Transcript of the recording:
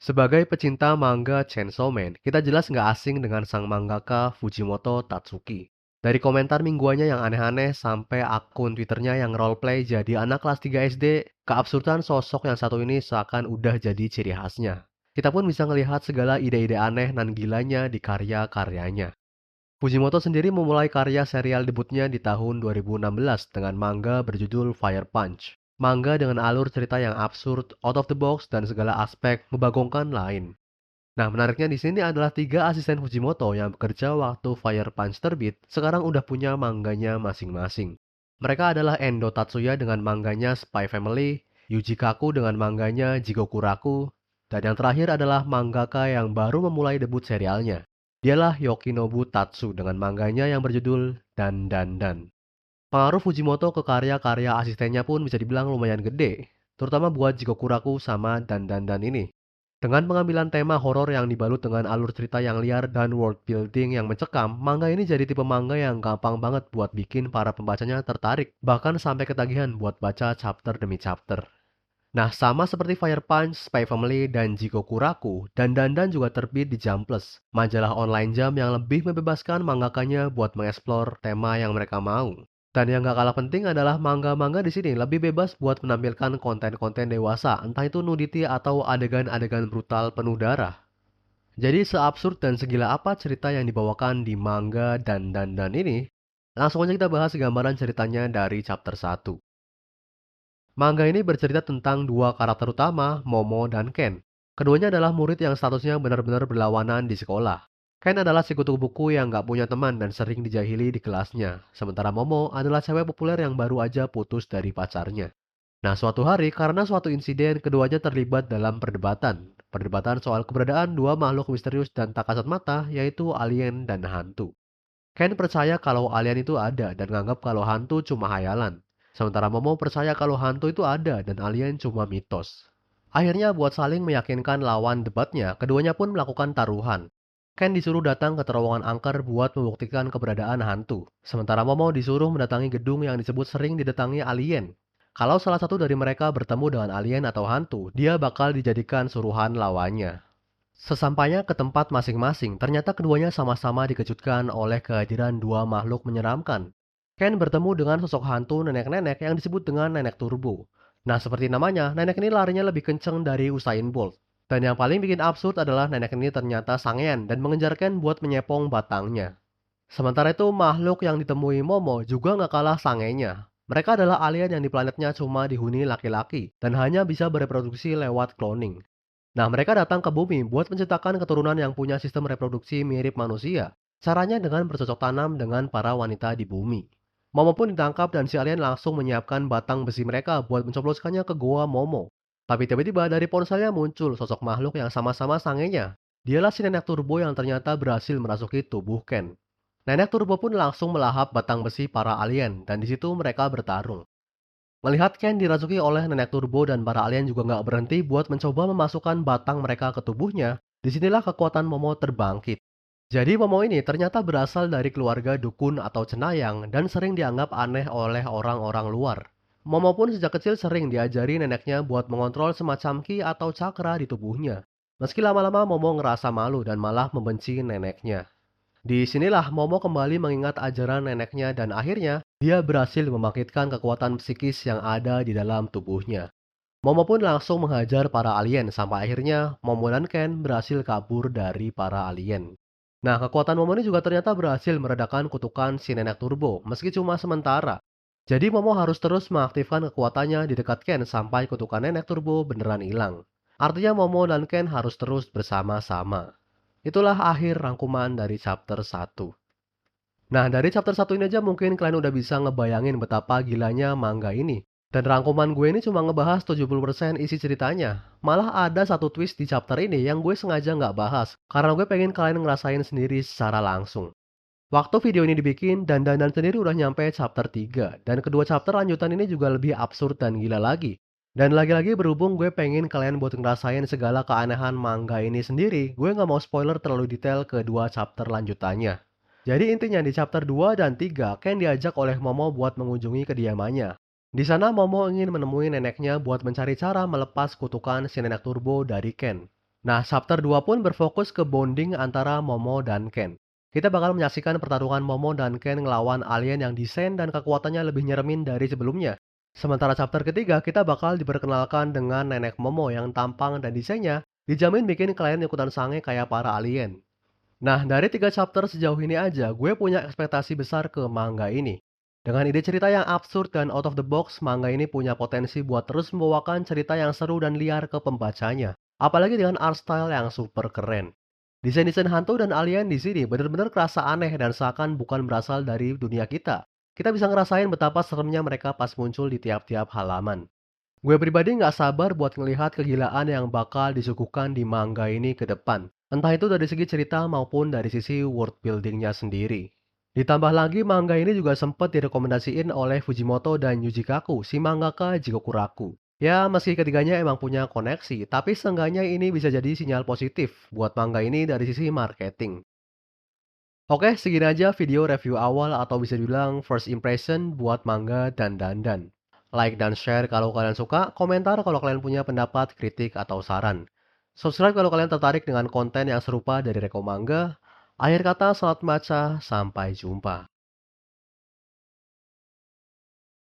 Sebagai pecinta manga Chainsaw Man, kita jelas nggak asing dengan sang mangaka Fujimoto Tatsuki. Dari komentar mingguannya yang aneh-aneh sampai akun Twitternya yang roleplay jadi anak kelas 3 SD, keabsurdan sosok yang satu ini seakan udah jadi ciri khasnya. Kita pun bisa melihat segala ide-ide aneh dan gilanya di karya-karyanya. Fujimoto sendiri memulai karya serial debutnya di tahun 2016 dengan manga berjudul Fire Punch. Manga dengan alur cerita yang absurd, out of the box, dan segala aspek membagongkan lain. Nah, menariknya di sini adalah tiga asisten Fujimoto yang bekerja waktu Fire Punch terbit, sekarang udah punya mangganya masing-masing. Mereka adalah Endo Tatsuya dengan mangganya Spy Family, Yuji Kaku dengan mangganya Jigoku Raku, dan yang terakhir adalah mangaka yang baru memulai debut serialnya. Dialah Yokinobu Tatsu dengan mangganya yang berjudul Dan Dan Dan. Pengaruh Fujimoto ke karya-karya asistennya pun bisa dibilang lumayan gede, terutama buat Jigoku Raku sama Dan Dan Dan ini. Dengan pengambilan tema horor yang dibalut dengan alur cerita yang liar dan world building yang mencekam, manga ini jadi tipe manga yang gampang banget buat bikin para pembacanya tertarik, bahkan sampai ketagihan buat baca chapter demi chapter. Nah, sama seperti Fire Punch, Spy Family, dan Jigoku Raku, dan Dandan juga terbit di Jump Plus, majalah online jam yang lebih membebaskan mangakanya buat mengeksplor tema yang mereka mau. Dan yang gak kalah penting adalah manga-manga di sini lebih bebas buat menampilkan konten-konten dewasa, entah itu nudity atau adegan-adegan brutal penuh darah. Jadi seabsurd dan segila apa cerita yang dibawakan di manga dan Dandan ini? Langsung aja kita bahas gambaran ceritanya dari chapter 1. Manga ini bercerita tentang dua karakter utama, Momo dan Ken. Keduanya adalah murid yang statusnya benar-benar berlawanan di sekolah. Ken adalah si kutu buku yang gak punya teman dan sering dijahili di kelasnya. Sementara Momo adalah cewek populer yang baru aja putus dari pacarnya. Nah, suatu hari karena suatu insiden, keduanya terlibat dalam perdebatan. Perdebatan soal keberadaan dua makhluk misterius dan tak kasat mata, yaitu alien dan hantu. Ken percaya kalau alien itu ada dan nganggap kalau hantu cuma hayalan. Sementara Momo percaya kalau hantu itu ada dan alien cuma mitos. Akhirnya buat saling meyakinkan lawan debatnya, keduanya pun melakukan taruhan. Ken disuruh datang ke terowongan angker buat membuktikan keberadaan hantu. Sementara Momo disuruh mendatangi gedung yang disebut sering didatangi alien. Kalau salah satu dari mereka bertemu dengan alien atau hantu, dia bakal dijadikan suruhan lawannya. Sesampainya ke tempat masing-masing, ternyata keduanya sama-sama dikejutkan oleh kehadiran dua makhluk menyeramkan. Ken bertemu dengan sosok hantu nenek-nenek yang disebut dengan nenek turbo. Nah, seperti namanya, nenek ini larinya lebih kenceng dari Usain Bolt. Dan yang paling bikin absurd adalah nenek ini ternyata sangean dan mengejar Ken buat menyepong batangnya. Sementara itu, makhluk yang ditemui Momo juga nggak kalah sangenya. Mereka adalah alien yang di planetnya cuma dihuni laki-laki dan hanya bisa bereproduksi lewat cloning. Nah, mereka datang ke bumi buat menciptakan keturunan yang punya sistem reproduksi mirip manusia. Caranya dengan bercocok tanam dengan para wanita di bumi. Momo pun ditangkap dan si alien langsung menyiapkan batang besi mereka buat mencobloskannya ke goa Momo. Tapi tiba-tiba dari ponselnya muncul sosok makhluk yang sama-sama sangenya. Dialah si nenek turbo yang ternyata berhasil merasuki tubuh Ken. Nenek turbo pun langsung melahap batang besi para alien dan di situ mereka bertarung. Melihat Ken dirasuki oleh nenek turbo dan para alien juga nggak berhenti buat mencoba memasukkan batang mereka ke tubuhnya, disinilah kekuatan Momo terbangkit. Jadi Momo ini ternyata berasal dari keluarga dukun atau cenayang dan sering dianggap aneh oleh orang-orang luar. Momo pun sejak kecil sering diajari neneknya buat mengontrol semacam ki atau cakra di tubuhnya. Meski lama-lama Momo ngerasa malu dan malah membenci neneknya. Di sinilah Momo kembali mengingat ajaran neneknya dan akhirnya dia berhasil membangkitkan kekuatan psikis yang ada di dalam tubuhnya. Momo pun langsung menghajar para alien sampai akhirnya Momo dan Ken berhasil kabur dari para alien. Nah, kekuatan Momo ini juga ternyata berhasil meredakan kutukan si nenek turbo, meski cuma sementara. Jadi Momo harus terus mengaktifkan kekuatannya di dekat Ken sampai kutukan nenek turbo beneran hilang. Artinya Momo dan Ken harus terus bersama-sama. Itulah akhir rangkuman dari chapter 1. Nah, dari chapter 1 ini aja mungkin kalian udah bisa ngebayangin betapa gilanya manga ini. Dan rangkuman gue ini cuma ngebahas 70% isi ceritanya. Malah ada satu twist di chapter ini yang gue sengaja nggak bahas, karena gue pengen kalian ngerasain sendiri secara langsung. Waktu video ini dibikin, dan Dandan sendiri udah nyampe chapter 3, dan kedua chapter lanjutan ini juga lebih absurd dan gila lagi. Dan lagi-lagi berhubung gue pengen kalian buat ngerasain segala keanehan manga ini sendiri, gue nggak mau spoiler terlalu detail ke dua chapter lanjutannya. Jadi intinya di chapter 2 dan 3, Ken diajak oleh Momo buat mengunjungi kediamannya. Di sana Momo ingin menemui neneknya buat mencari cara melepas kutukan si nenek turbo dari Ken. Nah, chapter 2 pun berfokus ke bonding antara Momo dan Ken. Kita bakal menyaksikan pertarungan Momo dan Ken ngelawan alien yang desain dan kekuatannya lebih nyeremin dari sebelumnya. Sementara chapter ketiga, kita bakal diperkenalkan dengan nenek Momo yang tampang dan desainnya dijamin bikin kalian ikutan sange kayak para alien. Nah, dari 3 chapter sejauh ini aja, gue punya ekspektasi besar ke manga ini. Dengan ide cerita yang absurd dan out of the box, manga ini punya potensi buat terus membawakan cerita yang seru dan liar ke pembacanya. Apalagi dengan art style yang super keren. Desain-desain hantu dan alien di sini bener-bener kerasa aneh dan seakan bukan berasal dari dunia kita. Kita bisa ngerasain betapa seremnya mereka pas muncul di tiap-tiap halaman. Gue pribadi nggak sabar buat ngelihat kegilaan yang bakal disuguhkan di manga ini ke depan. Entah itu dari segi cerita maupun dari sisi world buildingnya sendiri. Ditambah lagi manga ini juga sempat direkomendasiin oleh Fujimoto dan Yuji Kaku, si mangaka Jigokuraku. Ya, meski ketiganya emang punya koneksi, tapi seenggaknya ini bisa jadi sinyal positif buat manga ini dari sisi marketing. Oke, segini aja video review awal atau bisa dibilang first impression buat manga dan dandan. Like dan share kalau kalian suka, komentar kalau kalian punya pendapat, kritik, atau saran. Subscribe kalau kalian tertarik dengan konten yang serupa dari Reko Manga. Akhir kata, selamat baca, sampai jumpa.